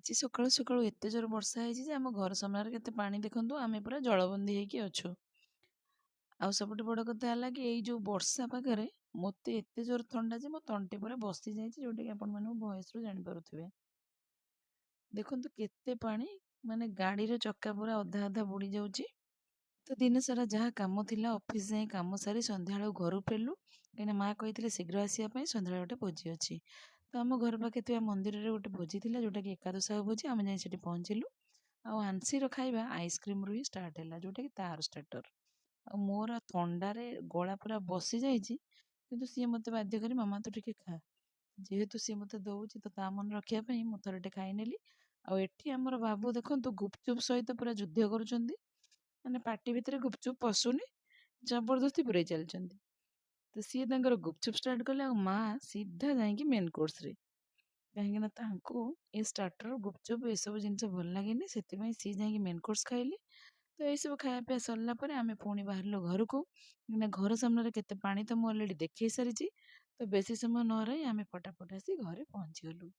ଆଜି ସକାଳୁ ସକାଳୁ ଏତେ ଜୋର ବର୍ଷା ହେଇଛି ଯେ ଆମ ଘର ସାମ୍ନାରେ କେତେ ପାଣି ଦେଖନ୍ତୁ, ଆମେ ପୁରା ଜଳବନ୍ଦୀ ହେଇକି ଅଛୁ। ଆଉ ସବୁଠୁ ବଡ଼ କଥା ହେଲା କି ଏଇ ଯୋଉ ବର୍ଷା ପାଗରେ ମୋତେ ଏତେ ଜୋର ଥଣ୍ଡା ଯେ ମୋ ତଣ୍ଟି ପୁରା ବସି ଯାଇଛି, ଯୋଉଟାକି ଆପଣମାନେ ମୋ ଭଏସ୍‌ରୁ ଜାଣିପାରୁଥିବେ। ଦେଖନ୍ତୁ କେତେ ପାଣି, ମାନେ ଗାଡ଼ିର ଚକା ପୁରା ଅଧା ଅଧା ବୁଡ଼ି ଯାଉଛି। ତ ଦିନ ସାରା ଯାହା କାମ ଥିଲା ଅଫିସ୍ ଯାଇ କାମ ସାରି ସନ୍ଧ୍ୟାବେଳକୁ ଘରକୁ ଫେରିଲୁ। କାହିଁକିନା ମାଆ କହିଥିଲେ ଶୀଘ୍ର ଆସିବା ପାଇଁ, ସନ୍ଧ୍ୟାବେଳେ ଗୋଟେ ଭୋଜି ଅଛି। ତ ଆମ ଘର ପାଖେ ଥିବା ମନ୍ଦିରରେ ଗୋଟେ ଭୋଜି ଥିଲା, ଯୋଉଟାକି ଏକାଦଶାହ ଭୋଜି। ଆମେ ଯାଇ ସେଠି ପହଞ୍ଚିଲୁ। ଆଉ ଆନ୍ସିର ଖାଇବା ଆଇସ୍କ୍ରିମରୁ ହିଁ ଷ୍ଟାର୍ଟ ହେଲା, ଯୋଉଟାକି ତାର ଷ୍ଟାର୍ଟର। ଆଉ ମୋର ଥଣ୍ଡାରେ ଗଳା ପୁରା ବସି ଯାଇଛି, କିନ୍ତୁ ସିଏ ମୋତେ ବାଧ୍ୟ କରି ମାମା ତୁ ଟିକେ ଖା। ଯେହେତୁ ସିଏ ମୋତେ ଦଉଛି ତ ତା ମନେ ରଖିବା ପାଇଁ ମୁଁ ଥରଟେ ଖାଇନେଲି। ଆଉ ଏଠି ଆମର ବାବୁ ଦେଖନ୍ତୁ ଗୁପଚୁପ୍ ସହିତ ପୁରା ଯୁଦ୍ଧ କରୁଛନ୍ତି। ମାନେ ପାଟି ଭିତରେ ଗୁପଚୁପ୍ ପଶୁନି, ଜବରଦସ୍ତି ପୁରେଇ ଚାଲିଛନ୍ତି। ତ ସିଏ ତାଙ୍କର ଗୁପଚୁପ୍ ଷ୍ଟାର୍ଟ କଲେ, ଆଉ ମା ସିଧା ଯାଇକି ମେନ୍ କୋର୍ସରେ। କାହିଁକି ନା ତାଙ୍କୁ ଏ ଷ୍ଟାର୍ଟର ଗୁପଚୁପ୍ ଏସବୁ ଜିନିଷ ଭଲ ଲାଗେନି, ସେଥିପାଇଁ ସିଏ ଯାଇକି ମେନ୍ କୋର୍ସ ଖାଇଲେ। ତ ଏଇସବୁ ଖାଇବା ପିଇବା ସରିଲା ପରେ ଆମେ ପୁଣି ବାହାରିଲୁ ଘରକୁ। କାହିଁକିନା ଘର ସାମ୍ନାରେ କେତେ ପାଣି ତ ମୁଁ ଅଲରେଡ଼ି ଦେଖେଇ ସାରିଛି। ତ ବେଶୀ ସମୟ ନ ରହି ଆମେ ଫଟାଫଟ ଆସି ଘରେ ପହଞ୍ଚିଗଲୁ।